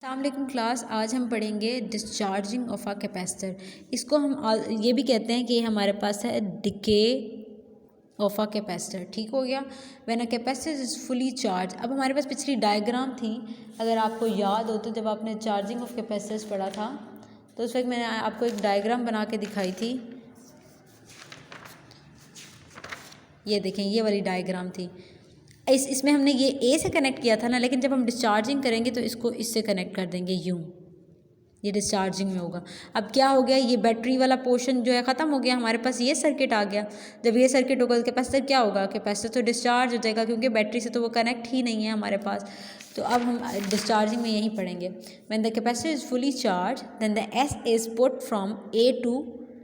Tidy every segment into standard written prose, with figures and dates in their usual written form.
अस्सलाम वालेकुम क्लास। आज हम पढ़ेंगे डिस्चार्जिंग ऑफ अ कैपेसिटर। इसको हम ये भी कहते हैं कि हमारे पास है डिके ऑफ अ कैपेसिटर। ठीक हो गया। When a capacitor is fully charge. अब हमारे पास पिछली डायग्राम थी, अगर आपको याद हो तो जब आपने चार्जिंग ऑफ कैपेसिटर्स पढ़ा था तो उस वक्त मैंने आपको एक डायग्राम बना के दिखाई थी। ये देखें, ये वाली डायग्राम थी। इसमें हमने ये ए से कनेक्ट किया था ना, लेकिन जब हम डिस्चार्जिंग करेंगे तो इसको इससे कनेक्ट कर देंगे यूँ। ये डिस्चार्जिंग में होगा। अब क्या हो गया, ये बैटरी वाला पोर्शन जो है ख़त्म हो गया, हमारे पास ये सर्किट आ गया। जब ये सर्किट होगा तो कैपेसिटर क्या होगा, कैपेसिटर तो डिस्चार्ज हो जाएगा क्योंकि बैटरी से तो वो कनेक्ट ही नहीं है हमारे पास। तो अब हम डिस्चार्जिंग में यही पढ़ेंगे। When the capacitor is fully charge then the S is put from A to.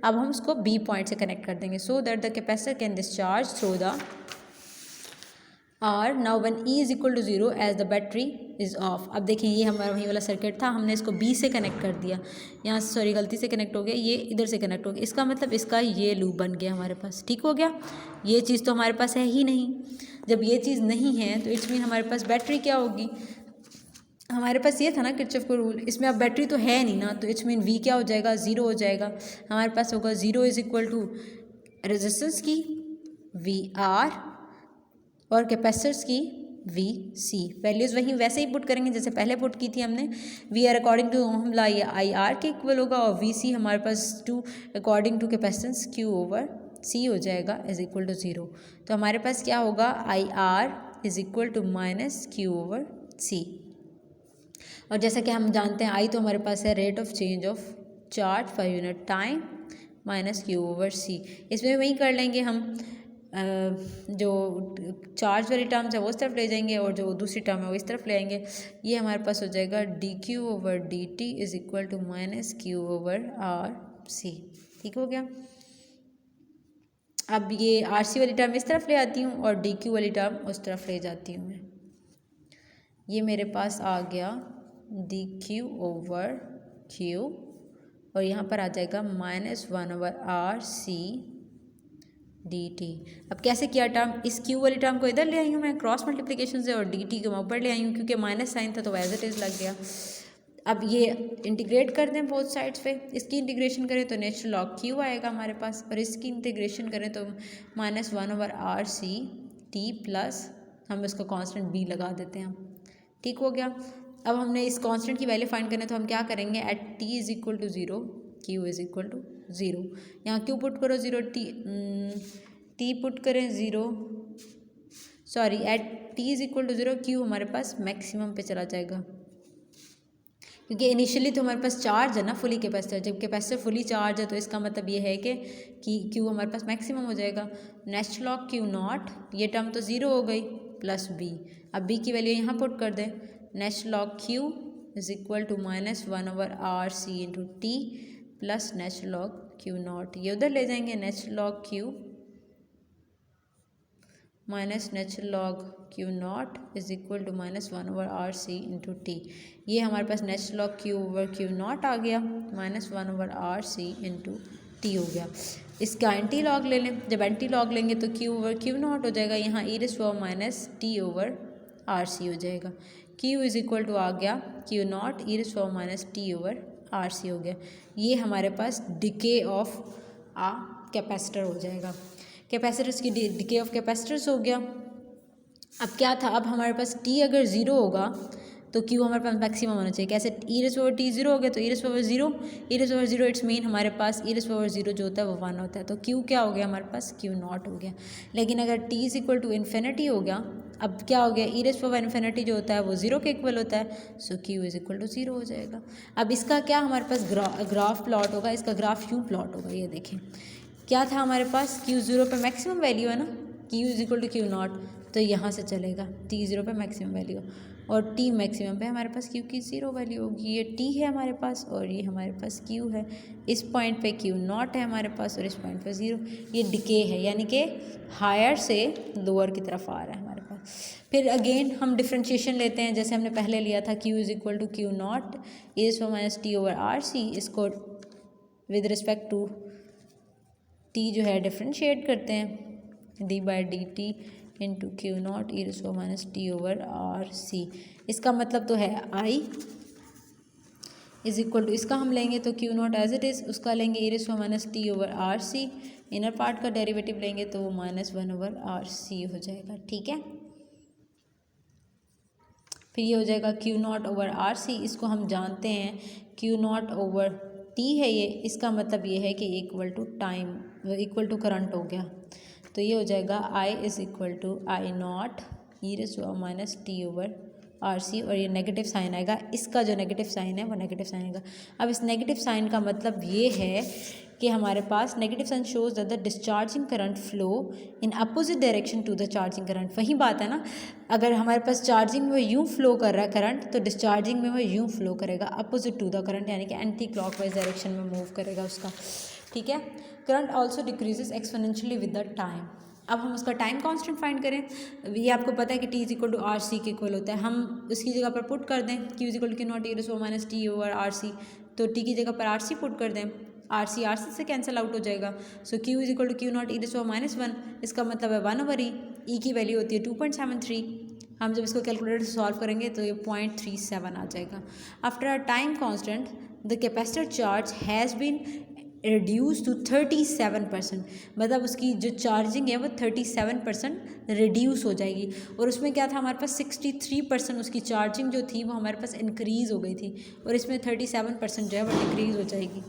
अब हम उसको बी पॉइंट से कनेक्ट कर देंगे so that the capacitor can discharge through the R. Now one E is equal to zero as the battery is off. अब देखिए, ये हमारा वही वाला सर्किट था, हमने इसको बी से कनेक्ट कर दिया। यहाँ सॉरी गलती से कनेक्ट हो गया, ये इधर से कनेक्ट हो गया। इसका मतलब इसका ये लूप बन गया हमारे पास। ठीक हो गया। ये चीज़ तो हमारे पास है ही नहीं। जब ये चीज़ नहीं है तो इट्स मीन हमारे पास बैटरी क्या होगी। हमारे पास ये था ना किरचॉफ का रूल, इसमें अब बैटरी तो है नहीं ना, तो इट्स मीन वी क्या हो जाएगा, ज़ीरो हो जाएगा। हमारे पास होगा zero is equal to resistance की वी आर और कैपेसिटर्स की वी सी। वैल्यूज़ वहीं वैसे ही पुट करेंगे जैसे पहले पुट की थी हमने। V R according to Ohm law ये आई आर के इक्वल होगा और वी सी हमारे पास to according to capacitance Q over C हो जाएगा इज इक्वल टू ज़ीरो। तो हमारे पास क्या होगा, I R is equal to minus Q over C. और जैसा कि हम जानते हैं आई तो हमारे पास है rate of change of charge per unit time minus Q over C. इसमें वही कर लेंगे हम, जो चार्ज वाली टर्म्स है वो इस तरफ ले जाएंगे और जो दूसरी टर्म है वो इस तरफ ले आएंगे। ये हमारे पास हो जाएगा D Q over D T is equal to minus Q over R C. ठीक हो गया। अब ये आर सी वाली टर्म इस तरफ ले आती हूँ और डी क्यू वाली टर्म उस तरफ ले जाती हूँ मैं। ये मेरे पास आ गया डी क्यू ओवर क्यू और यहाँ पर आ जाएगा minus one over R C D T. अब कैसे किया टर्म, इस क्यू वाली टर्म को इधर ले आई हूँ मैं क्रॉस मल्टीप्लिकेशन से और डी टी को मैं ऊपर ले आई हूँ क्योंकि माइनस साइन था तो एज इट इज़ लग गया। अब ये इंटीग्रेट कर दें बोथ साइड्स पे, इसकी इंटीग्रेशन करें तो नेचुरल लॉग क्यू आएगा हमारे पास और इसकी इंटीग्रेशन करें तो minus one over R C T plus हम इसको कांस्टेंट बी लगा देते हैं। ठीक हो गया। अब हमने इस कांस्टेंट की वैल्यू फाइंड करना है तो हम क्या करेंगे, at T is equal to zero Q is equal to zero. यहाँ क्यू पुट करो ज़ीरो, टी पुट करें zero, sorry at T is equal to zero Q हमारे पास मैक्सिमम पे चला जाएगा क्योंकि इनिशियली तो हमारे पास चार्ज है ना फुली कैपेसिटर। जब कैपेसिटर फुली चार्ज है तो इसका मतलब ये है कि क्यू हमारे पास मैक्सिमम हो जाएगा। नेचुरल लॉग क्यू नॉट, ये टर्म तो ज़ीरो हो गई, प्लस बी। अब बी की वैल्यू यहाँ पुट कर दें, natural log Q is equal to minus one over R C into T plus natural log Q naught. ये उधर ले जाएंगे, natural log Q minus natural log Q naught is equal to minus one over R C into T. ये हमारे पास natural log Q over Q naught आ गया, minus one over R C into T हो गया। इसका anti log ले लें, जब एंटी लॉग लेंगे तो क्यू ओवर क्यू नॉट हो जाएगा, यहाँ E raise to minus T over R C हो जाएगा। क्यू इज इक्वल टू आ गया Q not E raise to minus T over R C हो गया। ये हमारे पास डिके ऑफ आ कैपेसिटर हो जाएगा। कैपेसिटर्स की डिके ऑफ कैपेसिटर्स हो गया। अब क्या था, अब हमारे पास टी अगर ज़ीरो होगा तो क्यू हमारे पास मैक्सिमम होना चाहिए। कैसे, ई रेज़ ओवर टी ज़ीरो हो गया तो ई rays over zero, E rays over zero it's mean हमारे पास ई रेज़ ओवर ज़ीरो जो होता है वो वन होता है, तो क्यू क्या हो गया हमारे पास, क्यू नॉट हो गया। लेकिन अगर T is equal to infinity हो गया, अब क्या हो गया, ई रेज़ ओवर इन्फिनिटी जो होता है वो ज़ीरो के इक्वल होता है, so Q is equal to zero हो जाएगा। अब इसका क्या हमारे पास ग्राफ प्लॉट होगा, इसका ग्राफ यूँ प्लॉट होगा। ये देखें क्या था हमारे पास, क्यू ज़ीरो पे मैक्सिमम वैल्यू है ना, Q is equal to Q naught, तो यहाँ से चलेगा टी ज़ीरो पे मैक्सिमम वैल्यू और टी मैक्सिमम पे हमारे पास क्यू की ज़ीरो वैल्यू होगी। ये टी है हमारे पास और ये हमारे पास क्यू है। इस पॉइंट पे क्यू नॉट है हमारे पास और इस पॉइंट पे ज़ीरो। ये डिके है यानी कि हायर से लोअर की तरफ आ रहा है हमारे पास। फिर अगेन हम डिफ्रेंशिएशन लेते हैं जैसे हमने पहले लिया था, Q is equal to Q not E raise to minus T over R C. इसको विद रिस्पेक्ट टू टी जो है डिफ्रेंशिएट करते हैं, D by D T into Q not E raise to minus T over R C. इसका मतलब तो है I is equal to इसका हम लेंगे तो Q naught as it is, उसका लेंगे e raise to minus T over R C, inner part का डेरिवेटिव लेंगे तो वो -1 ओवर आर सी हो जाएगा। ठीक है, फिर ये हो जाएगा Q naught over R C, इसको हम जानते हैं क्यू नॉट ओवर टी है ये, इसका मतलब ये है कि equal to time, equal to current हो गया। तो ये हो जाएगा I is equal to I nought E raise to minus T over R C, और ये नेगेटिव साइन आएगा, इसका जो नेगेटिव साइन है वो नेगेटिव साइन आएगा। अब इस नेगेटिव साइन का मतलब ये है कि हमारे पास negative sign shows that the discharging current flow in opposite direction to the charging current. वही बात है ना, अगर हमारे पास चार्जिंग में यूँ फ्लो कर रहा है करंट, तो डिस्चार्जिंग में वो यूँ फ्लो करेगा अपोजिट टू द करंट, यानी कि एंटी क्लॉकवाइज डायरेक्शन में मूव करेगा उसका। ठीक है, current also decreases exponentially with the time. अब हम उसका टाइम कांस्टेंट फाइंड करें, ये आपको पता है कि T is equal to R C के इक्वल होता है, हम उसकी जगह पर पुट कर दें Q is equal to Q not E raise to minus T over R C, तो टी की जगह पर आर सी पुट कर दें, आर सी से कैंसिल आउट हो जाएगा। So Q is equal to Q not E raise to minus 1, इसका मतलब है 1 ओवर ई की वैल्यू होती है 2.73, हम जब इसको कैलकुलेटर से सॉल्व करेंगे तो ये 0.37 आ जाएगा। After a time constant the capacitor charge has been reduce to 37%, मतलब उसकी जो चार्जिंग है वो 37% रिड्यूस हो जाएगी, और उसमें क्या था हमारे पास 63% उसकी चार्जिंग जो थी वो हमारे पास इंक्रीज़ हो गई थी, और इसमें 37% जो है वो डिक्रीज़ हो जाएगी।